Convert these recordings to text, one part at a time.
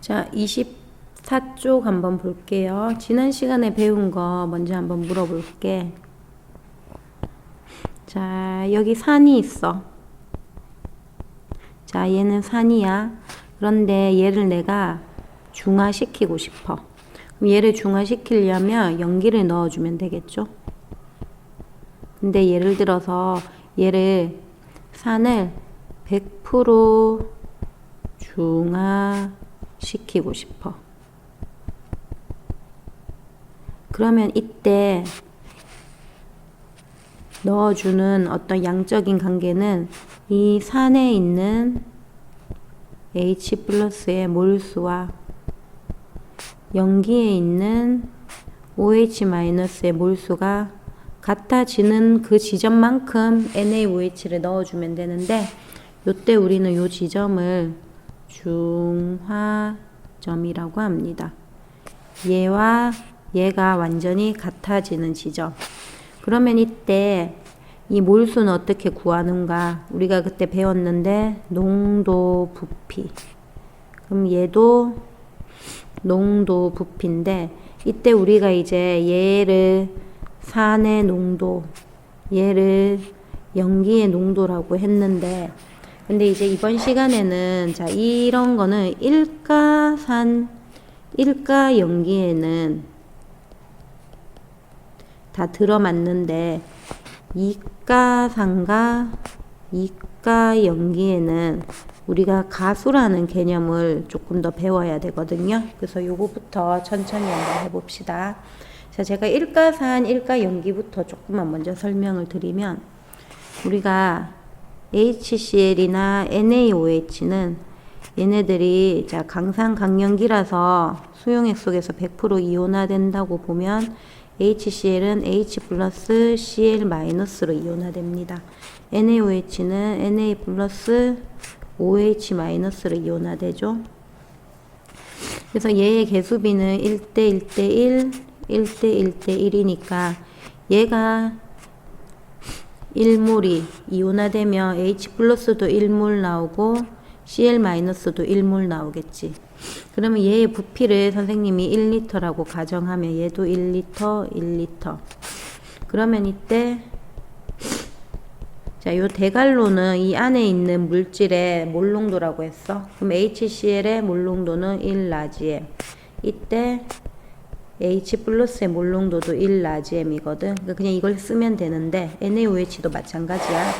자, 24쪽 한번 볼게요. 지난 시간에 배운 거 먼저 한번 물어볼게. 자, 여기 산이 있어. 자, 얘는 산이야. 그런데 얘를 내가 중화시키고 싶어. 그럼 얘를 중화시키려면 연기를 넣어주면 되겠죠? 근데 예를 들어서 얘를 산을 100% 중화시키고 싶어. 그러면 이때 넣어주는 어떤 양적인 관계는 이 산에 있는 H 플러스의 몰수와 연기에 있는 OH 마이너스의 몰수가 같아지는 그 지점만큼 NaOH를 넣어주면 되는데, 요때 우리는 요 지점을 중화점이라고 합니다. 얘와 얘가 완전히 같아지는 지점. 그러면 이때 이 몰수는 어떻게 구하는가? 우리가 그때 배웠는데 농도 부피. 그럼 얘도 농도 부피인데, 이때 우리가 이제 얘를 산의 농도, 얘를 연기의 농도라고 했는데, 근데 이제 이번 시간에는 자, 이런 거는 일가산, 일가연기에는 다 들어맞는데, 이가산과 이가연기에는 우리가 가수라는 개념을 조금 더 배워야 되거든요. 그래서 요거부터 천천히 한번 해봅시다. 자, 제가 일가산, 일가연기부터 조금만 먼저 설명을 드리면, 우리가 HCl이나 NaOH는 얘네들이 자, 강산 강연기라서 수용액 속에서 100% 이온화된다고 보면 HCl은 H 플러스 Cl 마이너스로 이온화됩니다. NaOH는 Na 플러스 OH 마이너스로 이온화되죠. 그래서 얘의 개수비는 1대 1대 1, 1대 1대 1이니까 얘가 1몰이 이온화되면 H 플러스도 1몰 나오고 Cl 마이너스도 1몰 나오겠지. 그러면 얘의 부피를 선생님이 1리터라고 가정하면 얘도 1리터, 1리터. 그러면 이때 자, 요 대갈로는 이 안에 있는 물질의 몰농도라고 했어. 그럼 HCl의 몰농도는 1라지엠. 이때 H 플러스의 몰농도도 1라지엠이거든. 그러니까 그냥 이걸 쓰면 되는데, NaOH도 마찬가지야.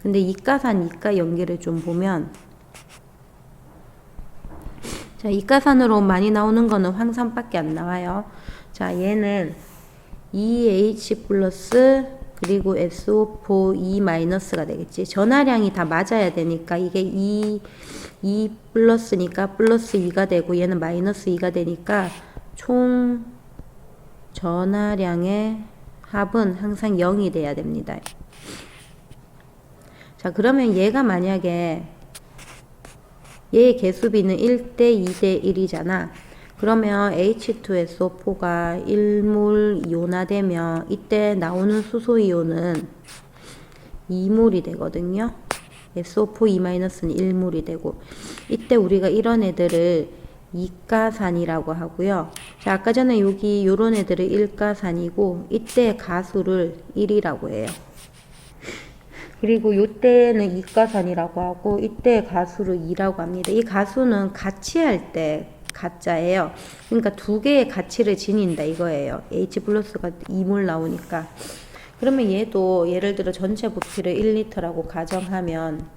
근데 이가산, 이가연기를 좀 보면, 자, 이가산으로 많이 나오는 거는 황산밖에 안 나와요. 자, 얘는 EH 플러스 그리고 SO4 E 마이너스가 되겠지. 전하량이 다 맞아야 되니까 이게 E 플러스니까 플러스 2가 되고 얘는 마이너스 2가 되니까 총 전하량의 합은 항상 0이 돼야 됩니다. 자, 그러면 얘가 만약에 얘의 개수비는 1대 2대 1이잖아. 그러면 H2SO4가 1몰 이온화되면 이때 나오는 수소이온은 2몰이 되거든요. SO4 2-는 1몰이 되고, 이때 우리가 이런 애들을 이가산이라고 하고요. 자, 아까 전에 여기 요런 애들을 일가산이고, 이때 가수를 1이라고 해요. 그리고 요때는 이가산이라고 하고, 이때 가수를 2라고 합니다. 이 가수는 가치할 때 가짜예요. 그러니까 두 개의 가치를 지닌다 이거예요. H 플러스가 2몰 나오니까. 그러면 얘도 예를 들어 전체 부피를 1리터라고 가정하면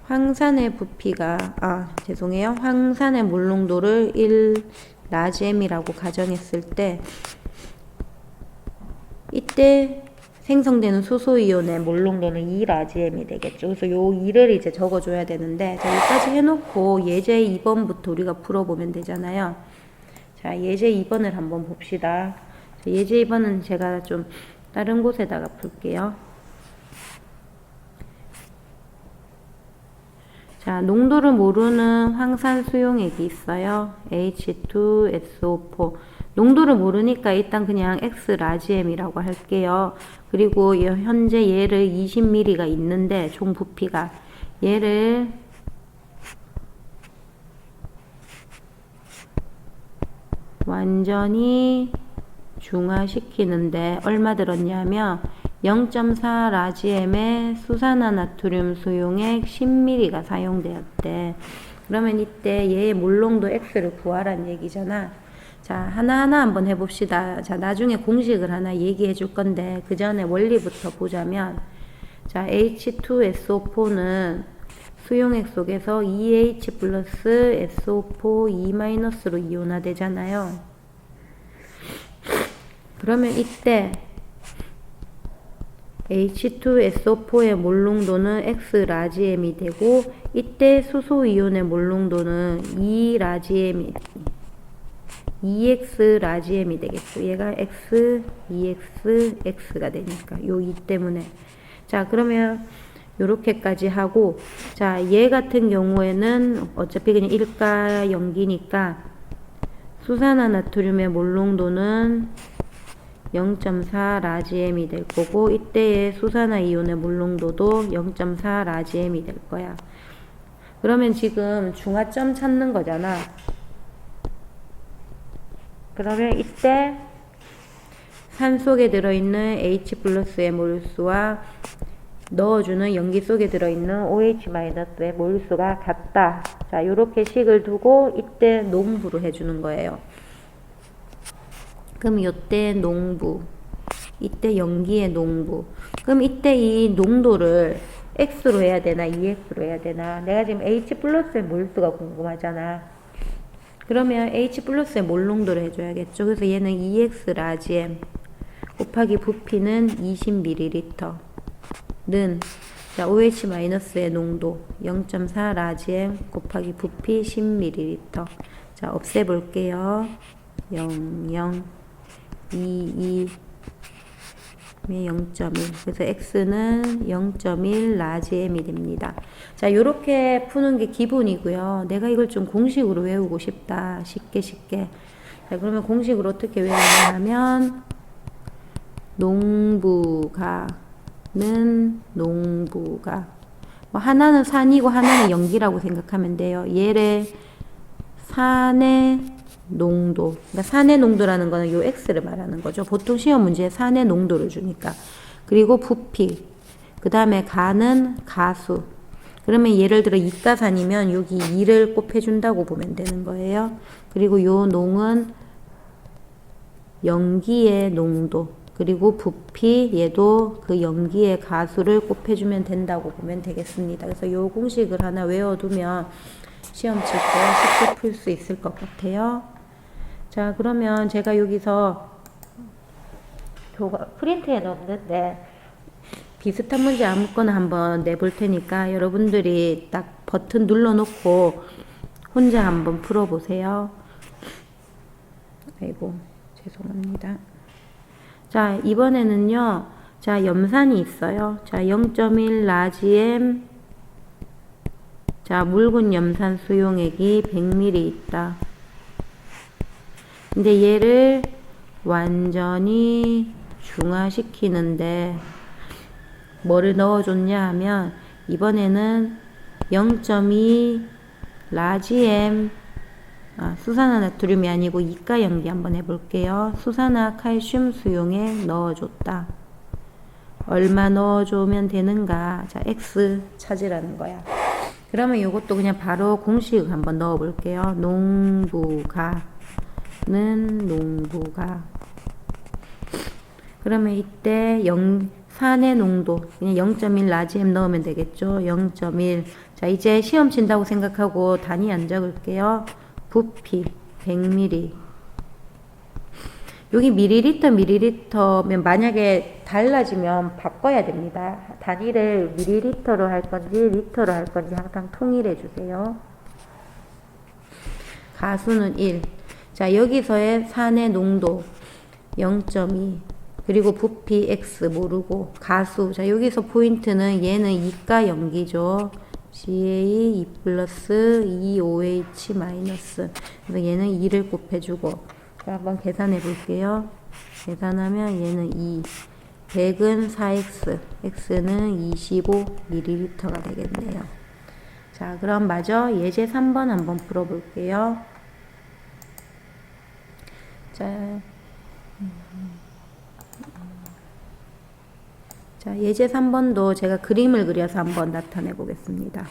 황산의 부피가 죄송해요. 황산의 몰농도를 1라지엠이라고 가정했을 때 이때 생성되는 수소이온의 몰농도는 2라지엠이 되겠죠. 그래서 요 2를 이제 적어줘야 되는데, 자, 여기까지 해놓고 예제 2번부터 우리가 풀어보면 되잖아요. 자, 예제 2번을 한번 봅시다. 자, 예제 2번은 제가 좀 다른 곳에다가 풀게요. 자, 농도를 모르는 황산 수용액이 있어요. H2SO4. 농도를 모르니까 일단 그냥 X라지엠이라고 할게요. 그리고 현재 얘를 20ml가 있는데 총 부피가 얘를 완전히 중화시키는데 얼마 들었냐면 0.4 라지엠의 수산화나트륨 수용액 10ml가 사용되었대. 그러면 이때 얘의 몰농도 X를 구하란 얘기잖아. 자, 하나하나 한번 해봅시다. 자, 나중에 공식을 하나 얘기해 줄 건데 그 전에 원리부터 보자면, 자, H2SO4는 수용액 속에서 EH 플러스 SO4 E-로 이온화되잖아요. 그러면 이때 H2SO4의 몰농도는 X라지엠이 되고 이때 수소이온의 몰농도는 EX라지엠이 되겠죠. 얘가 X, EX, X가 되니까 요 이 때문에. 자, 그러면 요렇게까지 하고, 자, 얘 같은 경우에는 어차피 그냥 일가 염기니까 수산화나트륨의 몰농도는 0.4 라지엠이 될 거고 이때의 수산화이온의 몰농도도 0.4 라지엠이 될 거야. 그러면 지금 중화점 찾는 거잖아. 그러면 이때 산 속에 들어있는 H 플러스의 몰수와 넣어주는 염기 속에 들어있는 OH 마이너스의 몰수가 같다. 자, 요렇게 식을 두고 이때 농부로 해주는 거예요. 그럼 요때 농부, 이때 염기의 농부. 그럼 이때 이 농도를 X로 해야 되나 EX로 해야 되나? 내가 지금 H 플러스의 몰수가 궁금하잖아. 그러면 H 플러스의 몰농도를 해줘야겠죠. 그래서 얘는 EX 라지엠 곱하기 부피는 20ml는 자, OH 마이너스의 농도 0.4 라지엠 곱하기 부피 10ml. 자, 없애볼게요. 0, 0, 2, 0.1. 그래서 X는 0.1 라지엠이 됩니다. 자, 요렇게 푸는 게 기본이고요. 내가 이걸 좀 공식으로 외우고 싶다. 쉽게. 자, 그러면 공식으로 어떻게 외우냐면, 농부가, 뭐 하나는 산이고 하나는 염기라고 생각하면 돼요. 얘를 산의 농도, 그러니까 산의 농도라는 거는 요 X를 말하는 거죠. 보통 시험 문제에 산의 농도를 주니까. 그리고 부피, 그 다음에 가는 가수. 그러면 예를 들어 이가산이면 여기 2를 곱해준다고 보면 되는 거예요. 그리고 요 농은 염기의 농도, 그리고 부피, 얘도 그 염기의 가수를 곱해주면 된다고 보면 되겠습니다. 그래서 요 공식을 하나 외워두면 시험 칠 때 쉽게 풀 수 있을 것 같아요. 자, 그러면 제가 여기서 프린트에 넣었는데 비슷한 문제 아무거나 한번 내볼 테니까 여러분들이 딱 버튼 눌러놓고 혼자 한번 풀어보세요. 아이고, 죄송합니다. 자, 이번에는요, 자, 염산이 있어요. 자, 0.1 라지엠, 자, 묽은 염산 수용액이 100ml 있다. 근데 얘를 완전히 중화시키는데 뭐를 넣어줬냐 하면 이번에는 0.2 라지엠, 수산화나트륨이 아니고 이가염기 한번 해볼게요. 수산화 칼슘 수용액 넣어줬다. 얼마 넣어주면 되는가? 자, X 찾으라는 거야. 그러면 이것도 그냥 바로 공식 한번 넣어볼게요. 농부가 그러면 이때 산의 농도 그냥 0.1 라지엠 넣으면 되겠죠. 0.1. 자, 이제 시험 친다고 생각하고 단위 안 적을게요. 부피 100ml. 여기 밀리리터면 만약에 달라지면 바꿔야 됩니다. 단위를 밀리리터로 할 건지 리터로 할 건지 항상 통일해 주세요. 가수는 1. 자, 여기서의 산의 농도 0.2. 그리고 부피 X 모르고 가수. 자, 여기서 포인트는 얘는 이가 염기죠. CA 2 플러스 2OH 마이너스. 그래서 얘는 2를 곱해주고. 자, 한번 계산해 볼게요. 계산하면 얘는 2. 100은 4x, x는 25ml가 되겠네요. 자, 그럼 마저 예제 3번 한번 풀어볼게요. 자, 예제 3번도 제가 그림을 그려서 한번 나타내 보겠습니다.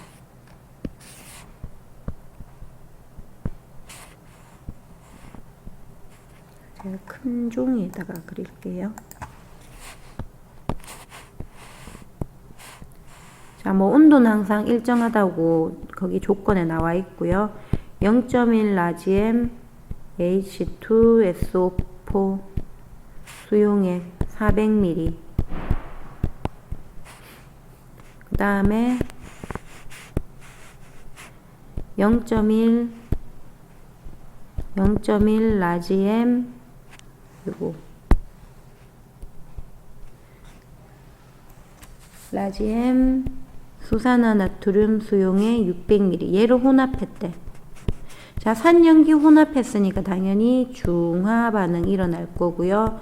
제가 큰 종이에다가 그릴게요. 자, 뭐 온도는 항상 일정하다고 거기 조건에 나와 있고요. 0.1 라지엠 H2SO4 수용액 400ml. 그 다음에 0.1 라지엠 요거 라지엠 수산화나트륨 수용액 600ml. 얘를 혼합했대. 자, 산염기 혼합했으니까 당연히 중화 반응이 일어날 거고요.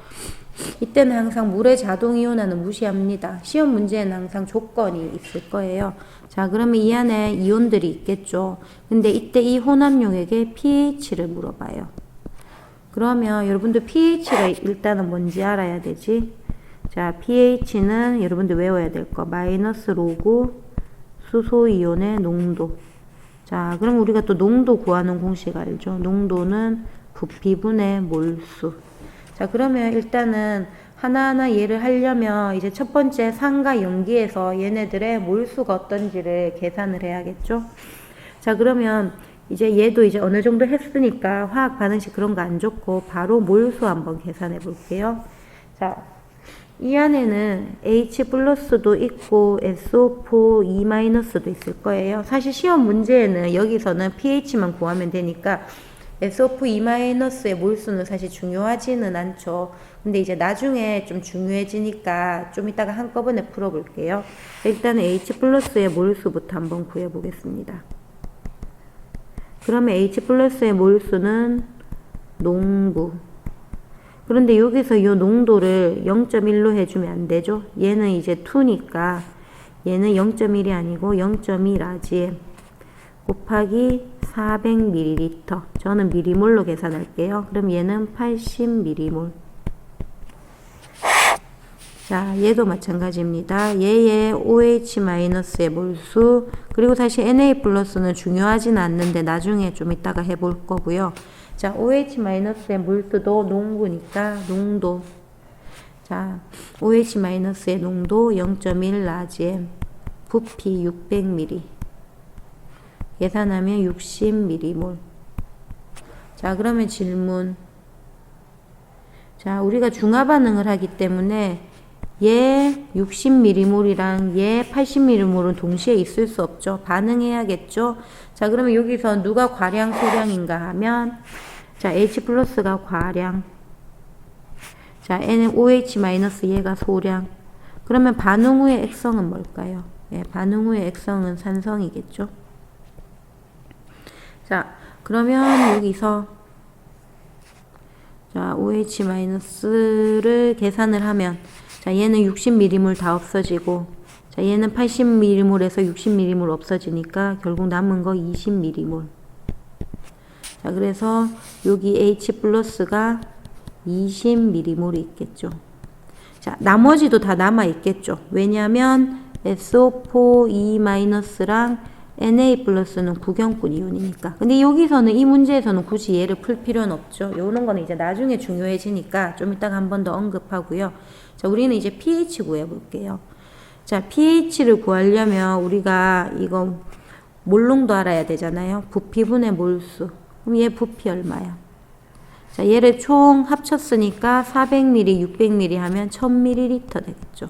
이때는 항상 물의 자동이온화는 무시합니다. 시험 문제에는 항상 조건이 있을 거예요. 자, 그러면 이 안에 이온들이 있겠죠. 근데 이때 이 혼합용액의 pH를 물어봐요. 그러면 여러분들 pH가 일단은 뭔지 알아야 되지. 자, pH는 여러분들 외워야 될 거. 마이너스 로그 수소이온의 농도. 자, 그럼 우리가 또 농도 구하는 공식 알죠? 농도는 부피분의 몰수. 자, 그러면 일단은 하나하나 얘를 하려면 이제 첫 번째 산과 염기에서 얘네들의 몰수가 어떤지를 계산을 해야겠죠? 자, 그러면 이제 얘도 이제 어느 정도 했으니까 화학 반응식 그런 거 안 좋고 바로 몰수 한번 계산해 볼게요. 자, 이 안에는 H 플러스도 있고 SO4 E 마이너스도 있을 거예요. 사실 시험 문제에는 여기서는 pH만 구하면 되니까 SO4 E 마이너스의 몰수는 사실 중요하지는 않죠. 근데 이제 나중에 좀 중요해지니까 좀 이따가 한꺼번에 풀어볼게요. 일단은 H 플러스의 몰수부터 한번 구해보겠습니다. 그러면 H 플러스의 몰수는 농부. 그런데 여기서 이 농도를 0.1로 해주면 안 되죠. 얘는 이제 2니까 얘는 0.1이 아니고 0.2 라지엠 곱하기 400ml. 저는 미리몰로 계산할게요. 그럼 얘는 80ml. 자, 얘도 마찬가지입니다. 얘의 OH-의 몰수, 그리고 사실 Na 플러스는 중요하진 않는데 나중에 좀 이따가 해볼 거고요. 자, OH-의 몰수도 농구니까 농도. 자, OH-의 농도 0.1 라지엠, 부피 600ml. 계산하면 60ml. 자, 그러면 질문. 자, 우리가 중화 반응을 하기 때문에 얘 60ml이랑 얘 80ml은 동시에 있을 수 없죠. 반응해야겠죠. 자, 그러면 여기서 누가 과량 소량인가 하면, 자, H 플러스가 과량, 자, N은 OH 마이너스 얘가 소량. 그러면 반응 후의 액성은 뭘까요? 예, 반응 후의 액성은 산성이겠죠. 자, 그러면 여기서 자, OH 마이너스를 계산을 하면, 자, 얘는 60ml 다 없어지고, 자, 얘는 80ml에서 60ml 없어지니까 결국 남은 거 20ml. 자, 그래서 여기 H 플러스가 20ml이 있겠죠. 자, 나머지도 다 남아 있겠죠. 왜냐하면 SO4 E-랑 Na 플러스는 구경꾼 이온이니까. 근데 여기서는 이 문제에서는 굳이 얘를 풀 필요는 없죠. 요런 거는 이제 나중에 중요해지니까 좀 이따가 한 번 더 언급하고요. 자, 우리는 이제 pH 구해볼게요. 자, pH를 구하려면 우리가 이거 몰농도 알아야 되잖아요. 부피분의 몰수. 그럼 얘 부피 얼마야? 자, 얘를 총 합쳤으니까 400ml, 600ml 하면 1000ml 되겠죠.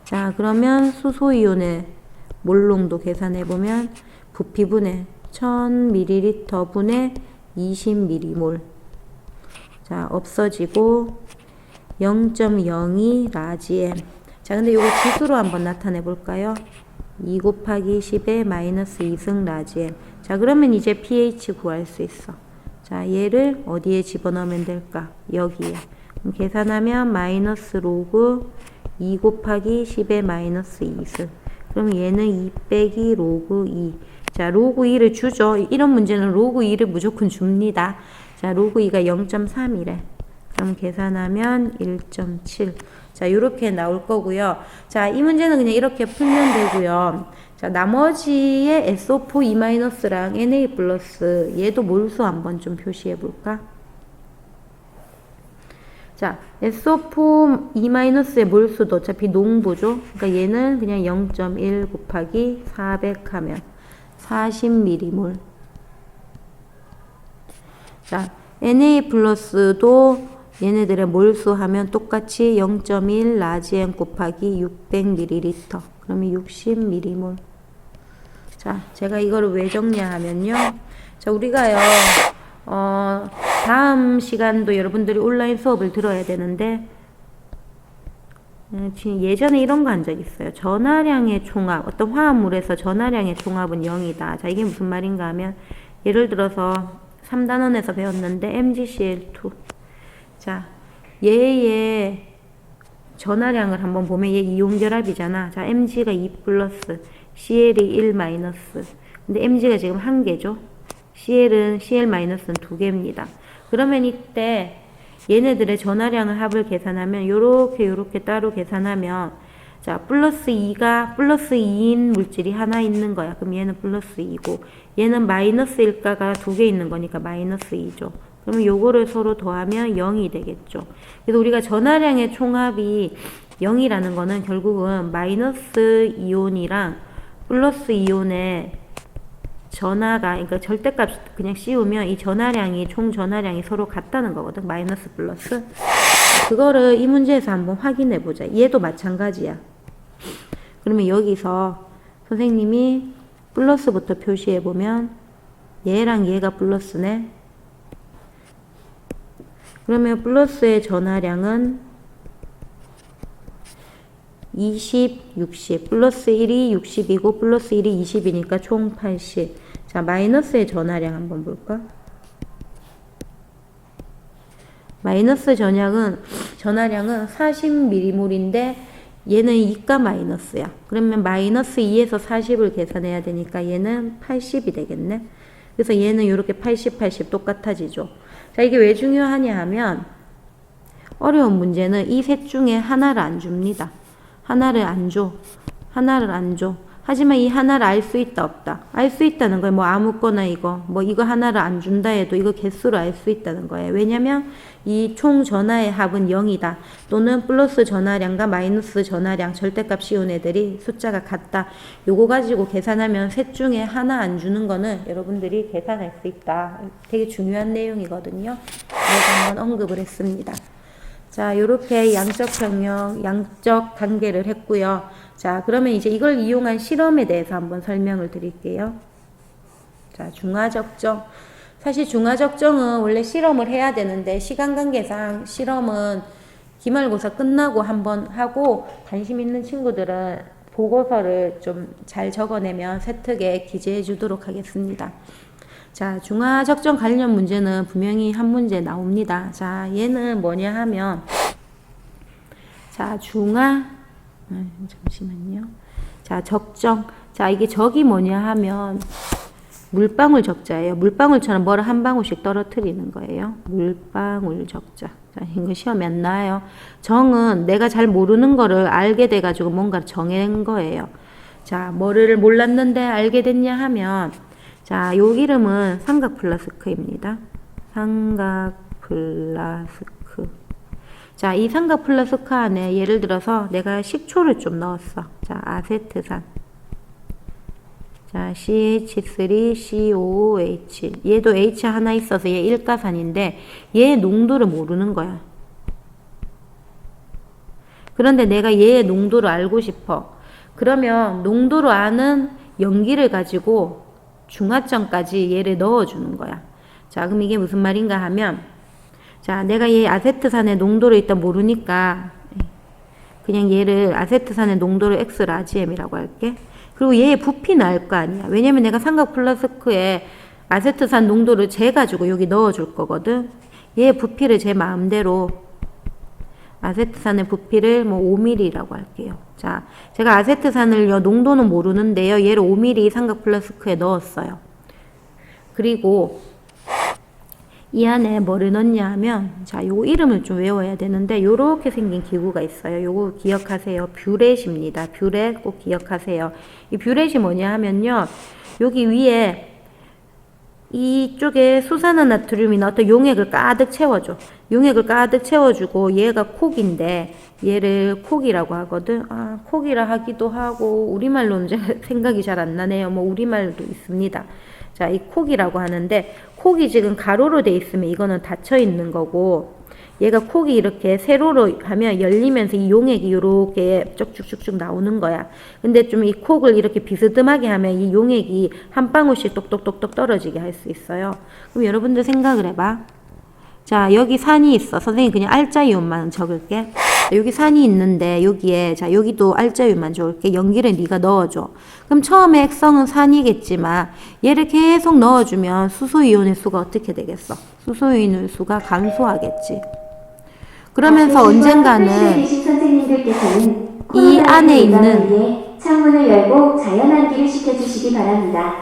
자, 그러면 수소이온의 몰농도 계산해보면 부피분의 1000ml 분의 20ml. 자, 없어지고 0.02 라지엠. 자, 근데 요거 지수로 한번 나타내 볼까요? 2 곱하기 10의 마이너스 2승 라지엠. 자, 그러면 이제 pH 구할 수 있어. 자, 얘를 어디에 집어넣으면 될까? 여기에. 그럼 계산하면 마이너스 로그 2 곱하기 10의 마이너스 2승. 그럼 얘는 2 빼기 로그 2. 자, 로그 2를 주죠. 이런 문제는 로그 2를 무조건 줍니다. 자, 로그 2가 0.3이래. 그럼 계산하면 1.7. 자, 요렇게 나올 거고요. 자, 이 문제는 그냥 이렇게 풀면 되고요. 자, 나머지의 SO4 2-랑 Na+, 얘도 몰수 한번 좀 표시해 볼까? 자, SO4 2-의 몰수도 어차피 농부죠. 그러니까 얘는 그냥 0.1 곱하기 400 하면 40mm몰. 자, Na+도 얘네들의 몰수 하면 똑같이 0.1 라지엠 곱하기 600ml. 그러면 60mm몰. 자, 제가 이거를 왜 정리하면요. 자, 우리가요, 다음 시간도 여러분들이 온라인 수업을 들어야 되는데, 지금 예전에 이런 거 한 적 있어요. 전하량의 총합, 어떤 화합물에서 전하량의 총합은 0이다. 자, 이게 무슨 말인가 하면, 예를 들어서 3단원에서 배웠는데, MgCl2. 자, 얘의 전하량을 한번 보면 얘 이온결합이잖아. 자, Mg가 2 플러스, CL이 1 마이너스. 근데 Mg가 지금 1개죠. CL 마이너스는 2개입니다. 그러면 이때 얘네들의 전하량을 합을 계산하면 요렇게 따로 계산하면 자, 플러스 2인 물질이 하나 있는 거야. 그럼 얘는 플러스 2고 얘는 마이너스 1가가 2개 있는 거니까 마이너스 2죠. 그러면 요거를 서로 더하면 0이 되겠죠. 그래서 우리가 전하량의 총합이 0이라는 거는 결국은 마이너스 이온이랑 플러스 이온의 전하가, 그러니까 절대값 그냥 씌우면 이 전하량이, 총 전하량이 서로 같다는 거거든. 마이너스 플러스. 그거를 이 문제에서 한번 확인해 보자. 얘도 마찬가지야. 그러면 여기서 선생님이 플러스부터 표시해 보면 얘랑 얘가 플러스네. 그러면 플러스의 전하량은 20, 60, 플러스 1이 60이고 플러스 1이 20이니까 총 80. 자, 마이너스의 전하량 한번 볼까? 마이너스 전하량은 40mm몰인데 얘는 2가 마이너스야. 그러면 마이너스 2에서 40을 계산해야 되니까 얘는 80이 되겠네. 그래서 얘는 이렇게 80, 80 똑같아지죠. 자, 이게 왜 중요하냐 하면 어려운 문제는 이 셋 중에 하나를 안 줍니다. 하나를 안 줘. 하지만 이 하나를 알 수 있다 없다. 알 수 있다는 거예요. 뭐 아무거나 이거 하나를 안 준다 해도 이거 개수를 알 수 있다는 거예요. 왜냐면 이 총 전하의 합은 0이다. 또는 플러스 전하량과 마이너스 전하량 절대값 씌운 애들이 숫자가 같다. 요거 가지고 계산하면 셋 중에 하나 안 주는 거는 여러분들이 계산할 수 있다. 되게 중요한 내용이거든요. 그래서 한번 언급을 했습니다. 자, 요렇게 양적 평형, 양적 단계를 했고요. 자, 그러면 이제 이걸 이용한 실험에 대해서 한번 설명을 드릴게요. 자, 중화적정. 사실 중화적정은 원래 실험을 해야 되는데 시간 관계상 실험은 기말고사 끝나고 한번 하고 관심 있는 친구들은 보고서를 좀 잘 적어내면 세특에 기재해 주도록 하겠습니다. 자, 중화적정 관련 문제는 분명히 한 문제 나옵니다. 자, 얘는 뭐냐 하면 자, 잠시만요. 자, 적정. 자, 이게 적이 뭐냐 하면 물방울 적자예요. 물방울처럼 뭐를 한 방울씩 떨어뜨리는 거예요. 물방울 적자. 자, 이거 시험에 안 나와요. 정은 내가 잘 모르는 거를 알게 돼가지고 뭔가 정한 거예요. 자, 뭐를 몰랐는데 알게 됐냐 하면 자, 요 이름은 삼각플라스크입니다. 삼각플라스크. 자, 이 삼각플라스크 안에 예를 들어서 내가 식초를 좀 넣었어. 자, 아세트산. 자, CH3COOH. 얘도 H 하나 있어서 얘 일가산인데 얘의 농도를 모르는 거야. 그런데 내가 얘의 농도를 알고 싶어. 그러면 농도를 아는 연기를 가지고 중화점까지 얘를 넣어주는 거야. 자, 그럼 이게 무슨 말인가 하면 자, 내가 얘 아세트산의 농도를 일단 모르니까 그냥 얘를 아세트산의 농도를 X라지엠이라고 할게. 그리고 얘의 부피 나올 거 아니야. 왜냐면 내가 삼각 플라스크에 아세트산 농도를 재가지고 여기 넣어줄 거거든. 얘의 부피를 제 마음대로 아세트산의 부피를 뭐 5mm라고 할게요. 자, 제가 아세트산을 농도는 모르는데요. 얘를 5mm 삼각 플라스크에 넣었어요. 그리고 이 안에 뭐를 넣냐 하면, 자, 요 이름을 좀 외워야 되는데, 요렇게 생긴 기구가 있어요. 요거 기억하세요. 뷰렛입니다. 뷰렛 꼭 기억하세요. 이 뷰렛이 뭐냐 하면요. 여기 위에 이쪽에 수산화나트륨이나 어떤 용액을 가득 채워줘. 용액을 가득 채워주고, 얘가 콕인데, 얘를 콕이라고 하거든. 아, 콕이라 하기도 하고, 우리말로는 생각이 잘 안 나네요. 뭐, 우리말도 있습니다. 자, 이 콕이라고 하는데, 콕이 지금 가로로 돼 있으면 이거는 닫혀 있는 거고, 얘가 콕이 이렇게 세로로 하면 열리면서 이 용액이 이렇게 쭉쭉쭉쭉 나오는 거야. 근데 좀 이 콕을 이렇게 비스듬하게 하면 이 용액이 한 방울씩 똑똑똑똑 떨어지게 할 수 있어요. 그럼 여러분들 생각을 해봐. 자, 여기 산이 있어. 선생님 그냥 알짜이온만 적을게. 여기 산이 있는데 여기에, 자, 여기도 알짜이온만 적을게. 연기를 네가 넣어줘. 그럼 처음에 액성은 산이겠지만 얘를 계속 넣어주면 수소이온의 수가 어떻게 되겠어? 수소이온의 수가 감소하겠지. 그러면서 언젠가는 이 안에 있는 창문을 열고 자연환기를 시켜주시기 바랍니다.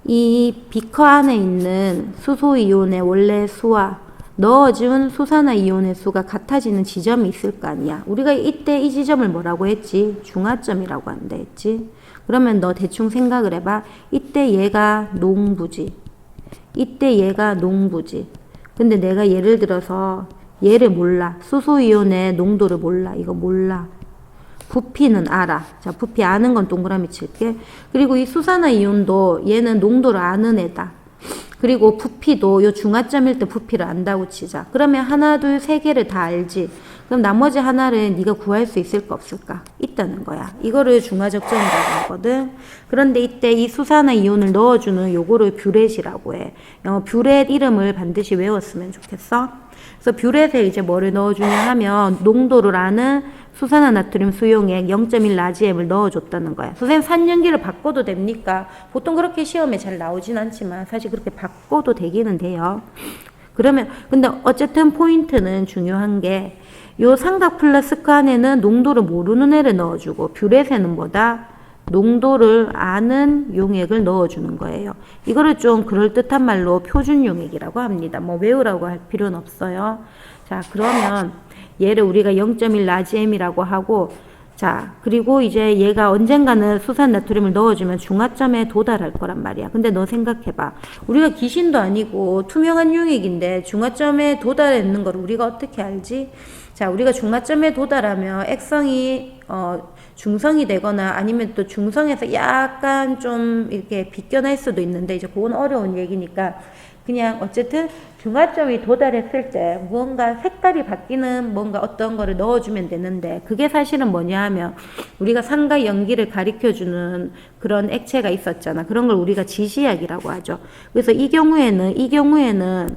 이 비커 안에 있는 수소이온의 원래 수와 넣어준 수산화이온의 수가 같아지는 지점이 있을 거 아니야. 우리가 이때 이 지점을 뭐라고 했지? 중화점이라고 한다 했지. 그러면 너 대충 생각을 해봐. 이때 얘가 농부지. 이때 얘가 농부지. 근데 내가 예를 들어서 얘를 몰라. 수소이온의 농도를 몰라. 이거 몰라. 부피는 알아. 자, 부피 아는 건 동그라미 칠게. 그리고 이 수산화이온도 얘는 농도를 아는 애다. 그리고 부피도 요 중화점일 때 부피를 안다고 치자. 그러면 하나, 둘, 세 개를 다 알지. 그럼 나머지 하나를 네가 구할 수 있을까 없을까? 있다는 거야. 이거를 중화적정이라고 하거든. 그런데 이때 이 수산화이온을 넣어주는 요거를 뷰렛이라고 해. 뷰렛 이름을 반드시 외웠으면 좋겠어. 그래서 뷰렛에 이제 뭐를 넣어주냐 하면 농도를 아는 수산화나트륨 수용액 0.1 라지엠을 넣어줬다는 거야. 선생님 산연기를 바꿔도 됩니까? 보통 그렇게 시험에 잘 나오진 않지만 사실 그렇게 바꿔도 되기는 돼요. 그러면 근데 어쨌든 포인트는 중요한 게 요 삼각 플라스크 안에는 농도를 모르는 애를 넣어주고 뷰렛에는 뭐다? 농도를 아는 용액을 넣어주는 거예요. 이거를 좀 그럴듯한 말로 표준 용액이라고 합니다. 뭐 외우라고 할 필요는 없어요. 자, 그러면 얘를 우리가 0.1 라지엠이라고 하고, 자, 그리고 이제 얘가 언젠가는 수산나트륨을 넣어주면 중화점에 도달할 거란 말이야. 근데 너 생각해봐. 우리가 귀신도 아니고 투명한 용액인데 중화점에 도달했는 걸 우리가 어떻게 알지? 자, 우리가 중화점에 도달하면 액성이 중성이 되거나 아니면 또 중성에서 약간 좀 이렇게 비껴날 수도 있는데 이제 그건 어려운 얘기니까 그냥 어쨌든 중화점이 도달했을 때 무언가 색깔이 바뀌는 뭔가 어떤 거를 넣어주면 되는데 그게 사실은 뭐냐 하면 우리가 산과 연기를 가리켜주는 그런 액체가 있었잖아. 그런 걸 우리가 지시약이라고 하죠. 그래서 이 경우에는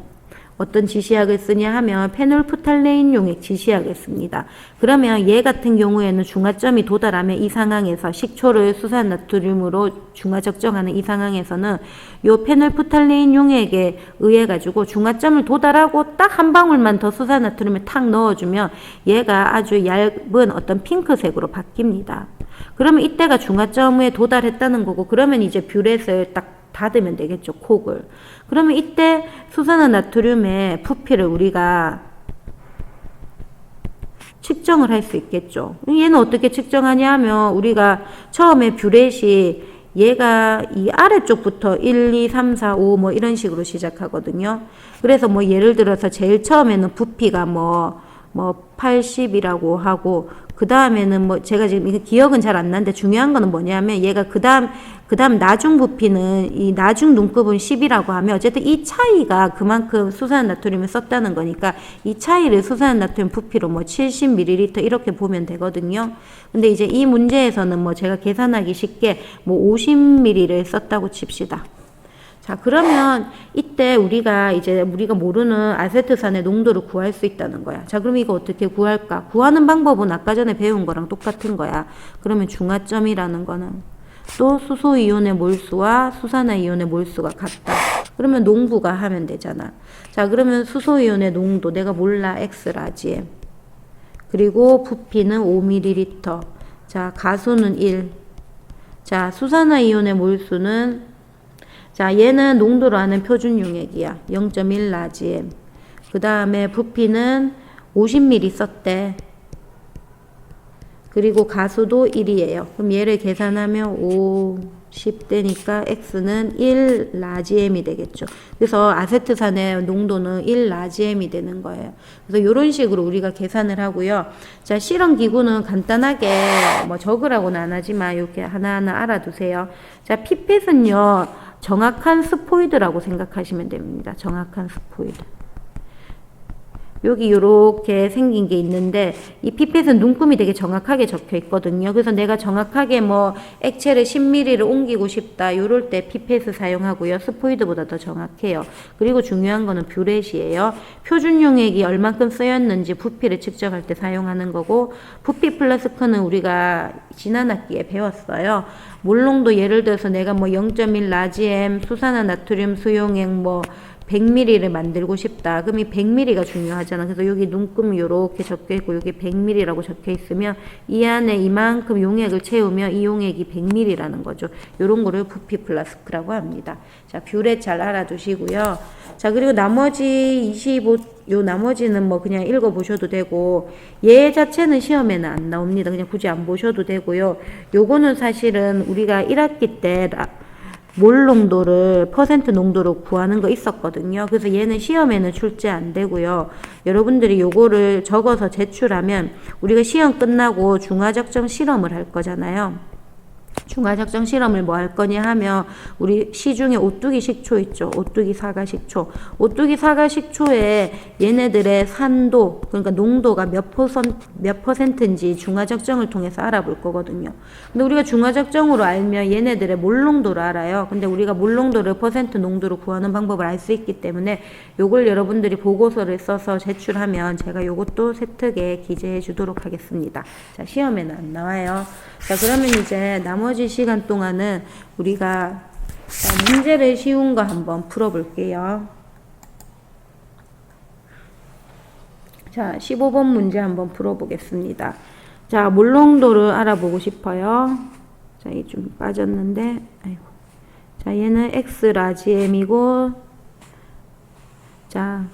어떤 지시약을 쓰냐 하면 페놀프탈레인 용액 지시약을 씁니다. 그러면 얘 같은 경우에는 중화점이 도달하면 이 상황에서 식초를 수산나트륨으로 중화 적정하는 이 상황에서는 요 페놀프탈레인 용액에 의해 가지고 중화점을 도달하고 딱 한 방울만 더 수산나트륨을 탁 넣어주면 얘가 아주 얇은 어떤 핑크색으로 바뀝니다. 그러면 이때가 중화점에 도달했다는 거고 그러면 이제 뷰렛을 딱 닫으면 되겠죠, 콕을. 그러면 이때 수산화나트륨의 부피를 우리가 측정을 할 수 있겠죠. 얘는 어떻게 측정하냐 하면 우리가 처음에 뷰렛이 얘가 이 아래쪽부터 1, 2, 3, 4, 5 뭐 이런 식으로 시작하거든요. 그래서 뭐 예를 들어서 제일 처음에는 부피가 뭐 80이라고 하고 그 다음에는 뭐 제가 지금 이거 기억은 잘 안 나는데 중요한 거는 뭐냐면 얘가 그 다음 나중 부피는 이 나중 눈급은 10이라고 하면 어쨌든 이 차이가 그만큼 수산나트륨을 썼다는 거니까 이 차이를 수산나트륨 부피로 뭐 70ml 이렇게 보면 되거든요. 근데 이제 이 문제에서는 뭐 제가 계산하기 쉽게 뭐 50ml를 썼다고 칩시다. 자, 그러면 이때 우리가 모르는 아세트산의 농도를 구할 수 있다는 거야. 자, 그럼 이거 어떻게 구할까? 구하는 방법은 아까 전에 배운 거랑 똑같은 거야. 그러면 중화점이라는 거는 또 수소이온의 몰수와 수산화이온의 몰수가 같다. 그러면 농부가 하면 되잖아. 자, 그러면 수소이온의 농도 내가 몰라. X라지. 그리고 부피는 5ml. 자, 가수는 1. 자, 수산화이온의 몰수는 자, 얘는 농도로 하는 표준 용액이야. 0.1 라지엠. 그 다음에 부피는 50ml 썼대. 그리고 가수도 1이에요. 그럼 얘를 계산하면 50대니까 X는 1 라지엠이 되겠죠. 그래서 아세트산의 농도는 1 라지엠이 되는 거예요. 그래서 이런 식으로 우리가 계산을 하고요. 자, 실험 기구는 간단하게 뭐 적으라고는 안 하지만 이렇게 하나하나 알아두세요. 자, 피펫은요, 정확한 스포이드라고 생각하시면 됩니다. 정확한 스포이드. 여기 이렇게 생긴 게 있는데 이 피펫은 눈금이 되게 정확하게 적혀 있거든요. 그래서 내가 정확하게 뭐 액체를 10ml를 옮기고 싶다 이럴 때 피펫을 사용하고요. 스포이드보다 더 정확해요. 그리고 중요한 거는 뷰렛이에요. 표준 용액이 얼만큼 쓰였는지 부피를 측정할 때 사용하는 거고, 부피 플라스크는 우리가 지난 학기에 배웠어요. 몰농도 예를 들어서 내가 뭐 0.1 라지엠 수산화 나트륨 수용액 뭐 100ml를 만들고 싶다. 그럼 이 100ml가 중요하잖아. 그래서 여기 눈금이 이렇게 적혀 있고 여기 100ml라고 적혀 있으면 이 안에 이만큼 용액을 채우면 이 용액이 100ml라는 거죠. 요런 거를 부피 플라스크라고 합니다. 자, 뷰렛 잘 알아두시고요. 자, 그리고 나머지 25, 나머지는 뭐 그냥 읽어보셔도 되고, 얘 자체는 시험에는 안 나옵니다. 그냥 굳이 안 보셔도 되고요. 요거는 사실은 우리가 1학기 때 몰 농도를 퍼센트 농도로 구하는 거 있었거든요. 그래서 얘는 시험에는 출제 안 되고요. 여러분들이 요거를 적어서 제출하면 우리가 시험 끝나고 중화적정 실험을 할 거잖아요. 중화적정 실험을 뭐 할 거냐 하면 우리 시중에 오뚜기 식초 있죠. 오뚜기 사과 식초. 오뚜기 사과 식초에 얘네들의 산도, 그러니까 농도가 몇 퍼센트인지 중화적정을 통해서 알아볼 거거든요. 근데 우리가 중화적정으로 알면 얘네들의 몰농도를 알아요. 근데 우리가 몰농도를 퍼센트 농도로 구하는 방법을 알 수 있기 때문에 요걸 여러분들이 보고서를 써서 제출하면 제가 요것도 세특에 기재해 주도록 하겠습니다. 자, 시험에는 안 나와요. 자, 그러면 이제 나머지 시간 동안은 우리가 문제를 쉬운 거 한번 풀어볼게요. 자, 15번 문제 한번 풀어보겠습니다. 자, 몰농도를 알아보고 싶어요. 자, 이 좀 빠졌는데, 아이고. 자, 얘는 X 라지엠이고, 자,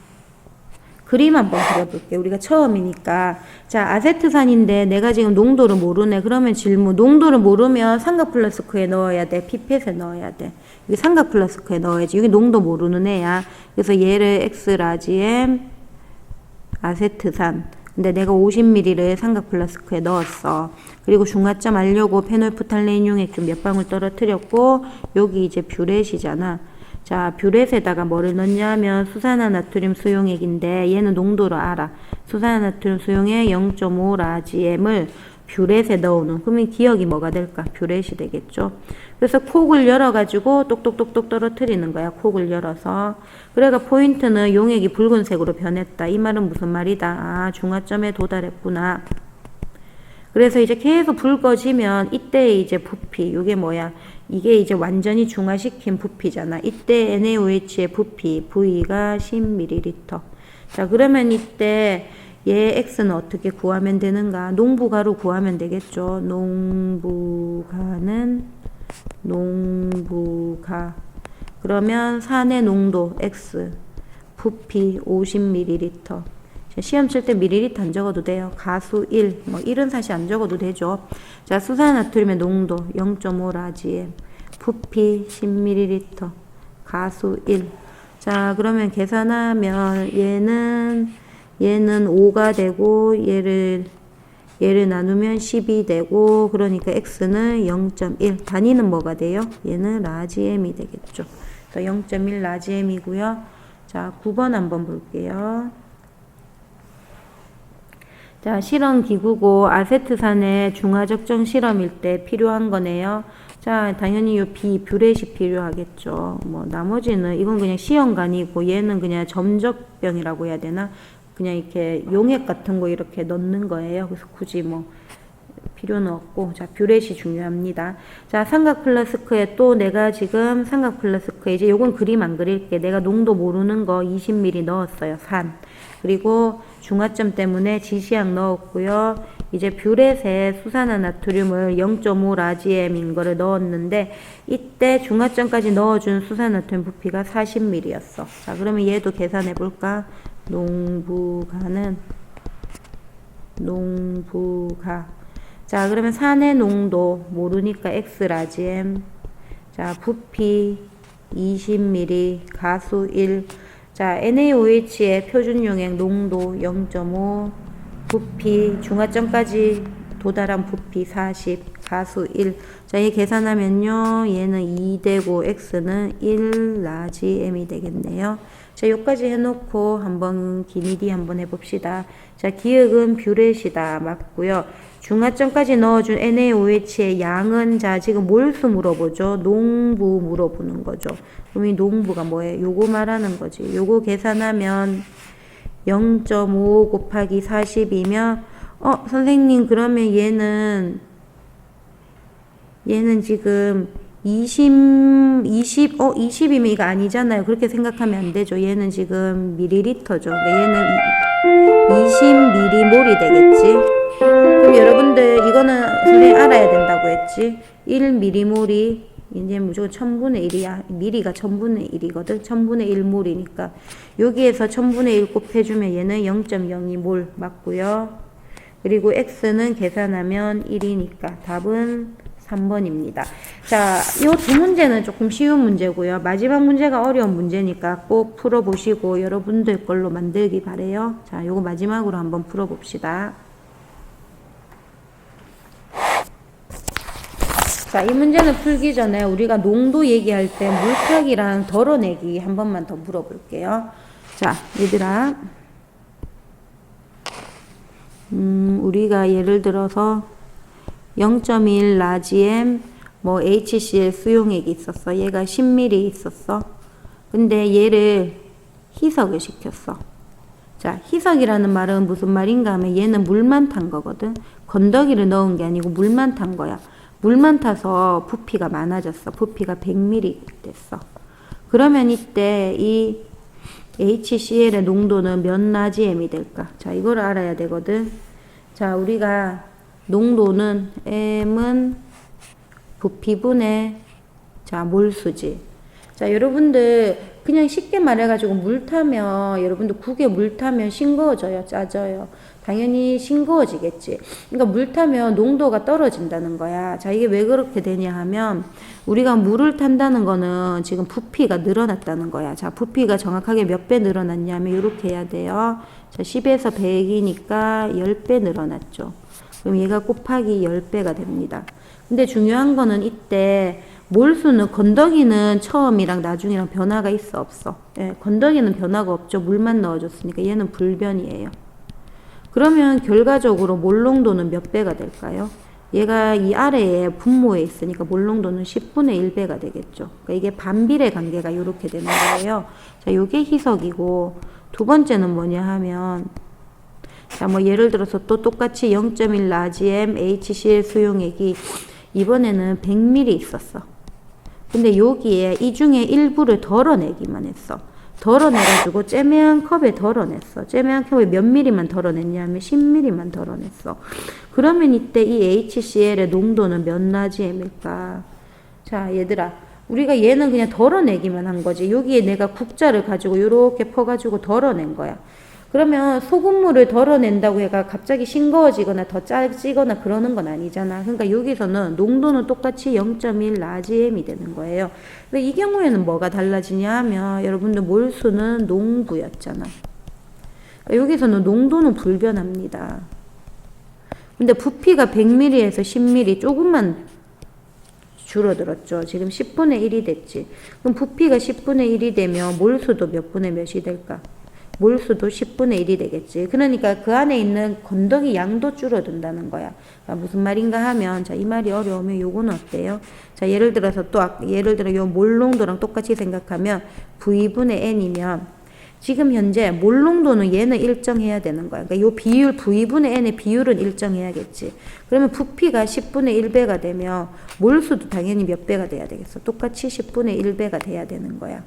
그림 한번 그려볼게요. 우리가 처음이니까. 자, 아세트산인데 내가 지금 농도를 모르네. 그러면 질문. 농도를 모르면 삼각 플라스크에 넣어야 돼. 피펫에 넣어야 돼. 여기 삼각 플라스크에 넣어야지. 여기 농도 모르는 애야. 그래서 얘를 X라지엠 아세트산. 근데 내가 50ml를 삼각 플라스크에 넣었어. 그리고 중화점 알려고 페놀프탈레인 용액 좀 몇 방울 떨어뜨렸고, 여기 이제 뷰렛이잖아. 자, 뷰렛에다가 뭐를 넣냐 하면 수산화 나트륨 수용액인데 얘는 농도를 알아. 수산화 나트륨 수용액 0.5 라지엠을 뷰렛에 넣어놓은. 그러면 기억이 뭐가 될까? 뷰렛이 되겠죠. 그래서 콕을 열어가지고 똑똑똑똑 떨어뜨리는 거야. 콕을 열어서. 그래가 포인트는 용액이 붉은색으로 변했다. 이 말은 무슨 말이다? 아, 중화점에 도달했구나. 그래서 이제 계속 붉어지면 이때 이제 부피, 이게 뭐야? 이게 이제 완전히 중화시킨 부피잖아. 이때 NaOH의 부피, V가 10ml. 자, 그러면 이때 얘 X는 어떻게 구하면 되는가? 농부가로 구하면 되겠죠. 농부가. 그러면 산의 농도 X, 부피 50ml. 시험 칠 때 밀리리터 안 적어도 돼요. 가수 1, 뭐 1은 사실 안 적어도 되죠. 자, 수산화나트륨의 농도 0.5 라지엠, 부피 10ml, 가수 1. 자, 그러면 계산하면 얘는 5가 되고 얘를 나누면 10이 되고, 그러니까 X는 0.1. 단위는 뭐가 돼요? 얘는 라지엠이 되겠죠. 그래서 0.1 라지엠이고요. 자, 9번 한번 볼게요. 자, 실험 기구고 아세트산의 중화 적정 실험일 때 필요한 거네요. 자, 당연히 요 뷰렛이 필요하겠죠. 뭐 나머지는 이건 그냥 시험관이고 얘는 그냥 점적병이라고 해야 되나? 그냥 이렇게 용액 같은 거 이렇게 넣는 거예요. 그래서 굳이 뭐 필요는 없고, 자, 뷰렛이 중요합니다. 자, 삼각 플라스크에 또 내가 지금 삼각 플라스크에 이제 요건 그림 안 그릴게. 내가 농도 모르는 거 20ml 넣었어요. 산. 그리고 중화점 때문에 지시약 넣었고요. 이제 뷰렛에 수산화나트륨을 0.5 라지엠인 거를 넣었는데 이때 중화점까지 넣어준 수산화나트륨 부피가 40ml였어. 자, 그러면 얘도 계산해 볼까? 농부가 자, 그러면 산의 농도 모르니까 X 라지엠. 자, 부피 20ml, 가수 1. 자, NaOH의 표준 용액 농도 0.5, 부피 중화점까지 도달한 부피 40, 가수 1. 자, 이 계산하면요. 얘는 2 되고 X는 1 라지 M이 되겠네요. 자, 여기까지 해놓고 한번 기니디 한번 해봅시다. 자, 기억은 뷰렛이다. 맞고요. 중화점까지 넣어준 NaOH의 양은 자 지금 몰수 물어보죠. 농부 물어보는 거죠. 그럼 이 농부가 뭐예요? 요거 말하는 거지. 요거 계산하면 0.5 곱하기 40이면 선생님 그러면 얘는 지금 20이면 이거 아니잖아요. 그렇게 생각하면 안 되죠. 얘는 지금 밀리리터죠. 그러니까 얘는 20m몰이 되겠지. 그럼 여러분들 이거는 선생님 알아야 된다고 했지. 1m몰이 이제 무조건 1000분의 1이야. 미리가 1000분의 1이거든. 1000분의 1몰이니까 여기에서 1000분의 1 곱해주면 얘는 0.02몰 맞고요. 그리고 x는 계산하면 1이니까 답은 3번입니다. 자, 이 두 문제는 조금 쉬운 문제고요. 마지막 문제가 어려운 문제니까 꼭 풀어보시고 여러분들 걸로 만들기 바래요. 자, 요거 마지막으로 한번 풀어봅시다. 자, 이 문제는 풀기 전에 우리가 농도 얘기할 때 물타기랑 덜어내기 한 번만 더 물어볼게요. 자, 얘들아. 우리가 예를 들어서 0.1 라지엠 뭐 HCl 수용액이 있었어. 얘가 10ml 있었어. 근데 얘를 희석을 시켰어. 자, 희석이라는 말은 무슨 말인가 하면 얘는 물만 탄 거거든. 건더기를 넣은 게 아니고 물만 탄 거야. 물만 타서 부피가 많아졌어. 부피가 100ml 됐어. 그러면 이때 이 HCl의 농도는 몇 라지엠이 될까? 자, 이걸 알아야 되거든. 자, 우리가 농도는 M은 부피분의 자, 몰수지. 자, 여러분들 그냥 쉽게 말해가지고 물 타면 여러분들 국에 물 타면 싱거워져요? 짜져요? 당연히 싱거워지겠지. 그러니까 물 타면 농도가 떨어진다는 거야. 자, 이게 왜 그렇게 되냐 하면 우리가 물을 탄다는 거는 지금 부피가 늘어났다는 거야. 자, 부피가 정확하게 몇 배 늘어났냐면 이렇게 해야 돼요. 자, 10에서 100이니까 10배 늘어났죠. 그럼 얘가 곱하기 10배가 됩니다. 근데 중요한 거는 이때 몰수는 건더기는 처음이랑 나중이랑 변화가 있어 없어? 예, 건더기는 변화가 없죠. 물만 넣어줬으니까 얘는 불변이에요. 그러면 결과적으로 몰 농도는 몇 배가 될까요? 얘가 이 아래에 분모에 있으니까 몰 농도는 10분의 1배가 되겠죠. 그러니까 이게 반비례 관계가 이렇게 되는 거예요. 자, 요게 희석이고 두 번째는 뭐냐 하면 자, 뭐 예를 들어서 또 똑같이 0.1 라지엠 HCl 수용액이 이번에는 100ml 있었어. 근데 여기에 이 중에 일부를 덜어내기만 했어. 덜어내가지고 째매한 컵에 덜어냈어. 째매한 컵에 몇 미리만 덜어냈냐면 10ml만 덜어냈어. 그러면 이때 이 HCl의 농도는 몇 라지엠일까? 자, 얘들아. 우리가 얘는 그냥 덜어내기만 한 거지. 여기에 내가 국자를 가지고 이렇게 퍼가지고 덜어낸 거야. 그러면 소금물을 덜어낸다고 해가 갑자기 싱거워지거나 더 짜지거나 그러는 건 아니잖아. 그러니까 여기서는 농도는 똑같이 0.1 라지엠이 되는 거예요. 근데 이 경우에는 뭐가 달라지냐 하면 여러분들 몰수는 농부였잖아. 그러니까 여기서는 농도는 불변합니다. 근데 부피가 100ml에서 10ml 조금만 줄어들었죠. 지금 10분의 1이 됐지. 그럼 부피가 10분의 1이 되면 몰수도 몇 분의 몇이 될까? 몰수도 10분의 1이 되겠지. 그러니까 그 안에 있는 건더기 양도 줄어든다는 거야. 그러니까 무슨 말인가 하면, 자, 이 말이 어려우면 요거는 어때요? 자, 예를 들어서 예를 들어 요 몰농도랑 똑같이 생각하면 V분의 N이면 지금 현재 몰농도는 얘는 일정해야 되는 거야. 그러니까 요 비율, V분의 N의 비율은 일정해야겠지. 그러면 부피가 10분의 1배가 되면 몰수도 당연히 몇 배가 돼야 되겠어. 똑같이 10분의 1배가 돼야 되는 거야.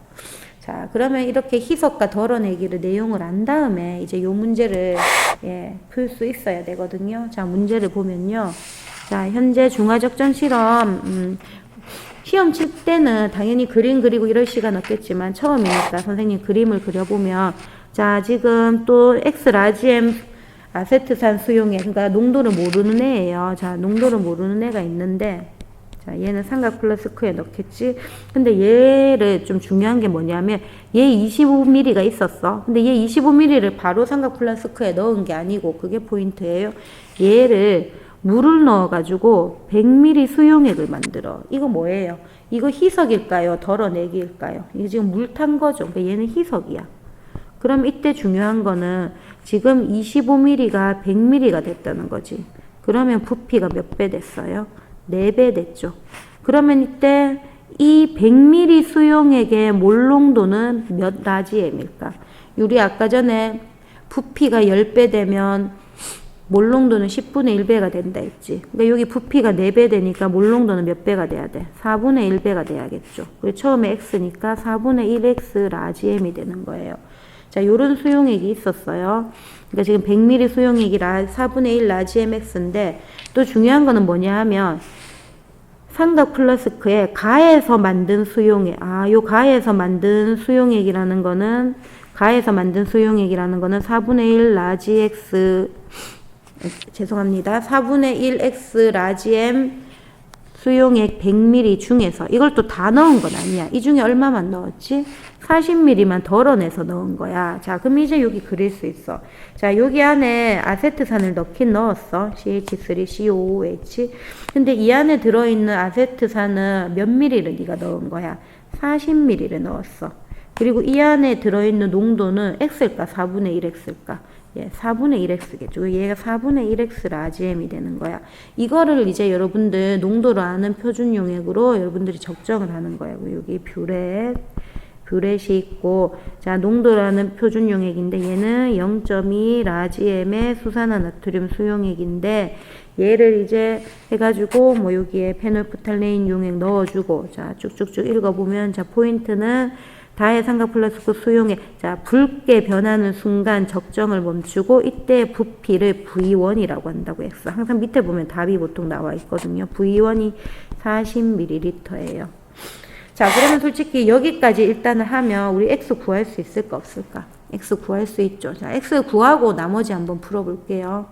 자, 그러면 이렇게 희석과 덜어내기를 내용을 안 다음에 이제 요 문제를 풀 수 있어야 되거든요. 자, 문제를 보면요. 자, 현재 중화적전 실험, 시험 칠 때는 당연히 그림 그리고 이럴 시간 없겠지만 처음이니까 선생님 그림을 그려보면, 자, 지금 또 X라지엠 아세트산 수용액, 그러니까 농도를 모르는 애예요. 자, 농도를 모르는 애가 있는데, 자, 얘는 삼각 플라스크에 넣겠지. 근데 얘를 좀 중요한 게 뭐냐면 얘 25mm가 있었어. 근데 얘 25mm를 바로 삼각 플라스크에 넣은 게 아니고, 그게 포인트예요. 얘를 물을 넣어가지고 100ml 수용액을 만들어. 이거 뭐예요? 이거 희석일까요? 덜어내기일까요? 이게 지금 물 탄 거죠. 그러니까 얘는 희석이야. 그럼 이때 중요한 거는 지금 25mm가 100mm가 됐다는 거지. 그러면 부피가 몇 배 됐어요? 4배 됐죠. 그러면 이때 이 100ml 수용액의 몰농도는 몇 라지엠일까? 우리 아까 전에 부피가 10배 되면 몰농도는 10분의 1배가 된다 했지. 그러니까 여기 부피가 4배 되니까 몰농도는 몇 배가 돼야 돼? 4분의 1배가 돼야겠죠. 그리고 처음에 X니까 4분의 1X 라지엠이 되는 거예요. 자, 요런 수용액이 있었어요. 그러니까 지금 100ml 수용액이 4분의 1 라지엠 X인데, 또 중요한 거는 뭐냐 하면 삼각 플라스크에 가에서 만든 수용액, 요 가에서 만든 수용액이라는 거는 4분의 1 라지 X, 죄송합니다. 4분의 1 X 라지엠 수용액 100ml 중에서 이걸 또 다 넣은 건 아니야. 이 중에 얼마만 넣었지? 40ml만 덜어내서 넣은 거야. 자, 그럼 이제 여기 그릴 수 있어. 자, 여기 안에 아세트산을 넣긴 넣었어. CH3COOH. 근데 이 안에 들어있는 아세트산은 몇 ml를 네가 넣은 거야? 40ml를 넣었어. 그리고 이 안에 들어있는 농도는 X일까? 4분의 1X일까? 예, 4분의 1X겠죠. 얘가 4분의 1X 라지엠이 되는 거야. 이거를 이제 여러분들 농도를 아는 표준 용액으로 여러분들이 적정을 하는 거예요. 여기 뷰렛이 있고, 자, 농도라는 표준 용액인데 얘는 0.2 라지엠의 수산화나트륨 수용액인데, 얘를 이제 해가지고 뭐 여기에 페놀프탈레인 용액 넣어주고, 자, 쭉쭉쭉 읽어보면, 자, 포인트는 다의 삼각 플라스크 수용액, 자, 붉게 변하는 순간 적정을 멈추고 이때 부피를 V1이라고 한다고 했어. 항상 밑에 보면 답이 보통 나와 있거든요. V1이 40ml예요. 자, 그러면 솔직히 여기까지 일단은 하면 우리 X 구할 수 있을까 없을까? X 구할 수 있죠. 자, X 구하고 나머지 한번 풀어볼게요.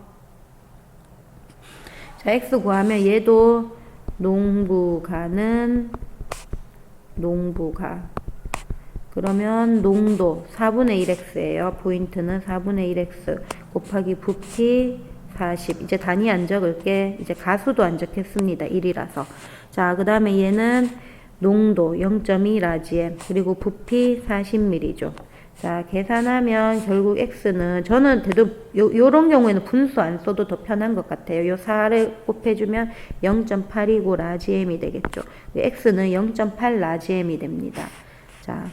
자, X 구하면 얘도 농부가는 농부가. 그러면 농도 4분의 1X예요. 포인트는 4분의 1X 곱하기 부피 40. 이제 단위 안 적을게. 이제 가수도 안 적겠습니다. 1이라서. 자, 그 다음에 얘는 농도 0.2 라지엠 그리고 부피 40ml죠. 자, 계산하면 결국 X는 저는 요런 경우에는 분수 안 써도 더 편한 것 같아요. 요 4를 곱해주면 0.8이고 라지엠이 되겠죠. X는 0.8 라지엠이 됩니다. 자,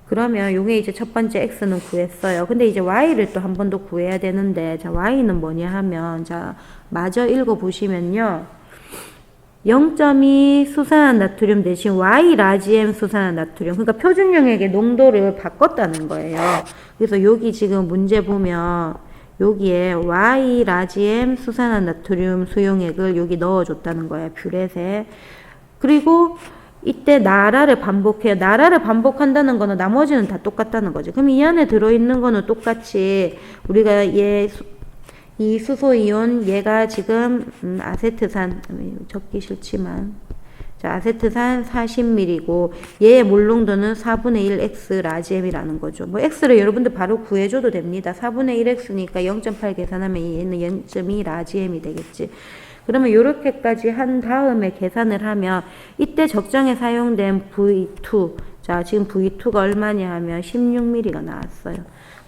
그러면 요게 이제 첫 번째 X는 구했어요. 근데 이제 Y를 또 한 번 더 구해야 되는데, 자, Y는 뭐냐 하면, 자, 마저 읽어보시면요. 0.2 수산화나트륨 대신 Y 라지엠 수산화나트륨. 그러니까 표준 용액의 농도를 바꿨다는 거예요. 그래서 여기 지금 문제 보면, 여기에 Y 라지엠 수산화나트륨 수용액을 여기 넣어줬다는 거예요. 뷰렛에. 그리고 이때 나라를 반복해요. 나라를 반복한다는 거는 나머지는 다 똑같다는 거지. 그럼 이 안에 들어있는 거는 똑같이 우리가 이 수소이온 얘가 지금 아세트산 적기 싫지만, 자, 아세트산 40ml고 얘의 몰농도는 4분의 1 X 라지엠이라는 거죠. 뭐 X를 여러분들 바로 구해줘도 됩니다. 4분의 1 X니까 0.8 계산하면 얘는 0.2 라지엠이 되겠지. 그러면 요렇게까지 한 다음에 계산을 하면 이때 적정에 사용된 V2, 자, 지금 V2가 얼마냐 하면 16ml가 나왔어요.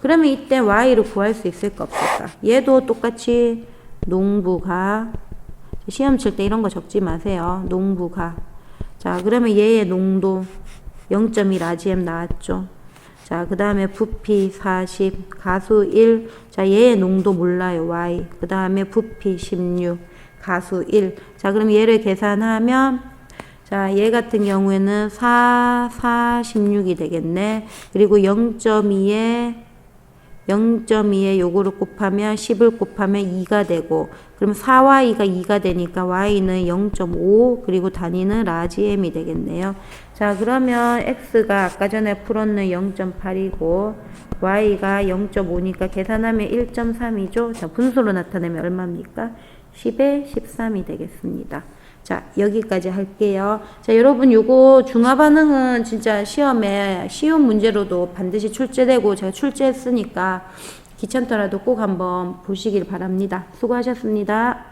그러면 이때 y를 구할 수 있을까 없을까? 얘도 똑같이 농부가, 시험 칠 때 이런 거 적지 마세요. 농부가. 자, 그러면 얘의 농도 0.1 RGM 나왔죠. 자, 그 다음에 부피 40, 가수 1. 자, 얘의 농도 몰라요. Y. 그 다음에 부피 16, 가수 1. 자, 그럼 얘를 계산하면, 자, 얘 같은 경우에는 16이 되겠네. 그리고 0.2에 요거를 곱하면 10을 곱하면 2가 되고, 그럼 4y가 2가 되니까 y는 0.5, 그리고 단위는 라지 m이 되겠네요. 자, 그러면 x가 아까 전에 풀었는 0.8이고 y가 0.5니까 계산하면 1.3이죠. 자, 분수로 나타내면 얼마입니까? 10에 13이 되겠습니다. 자, 여기까지 할게요. 자, 여러분 요거 중화반응은 진짜 시험에 쉬운 문제로도 반드시 출제되고 제가 출제했으니까 귀찮더라도 꼭 한번 보시길 바랍니다. 수고하셨습니다.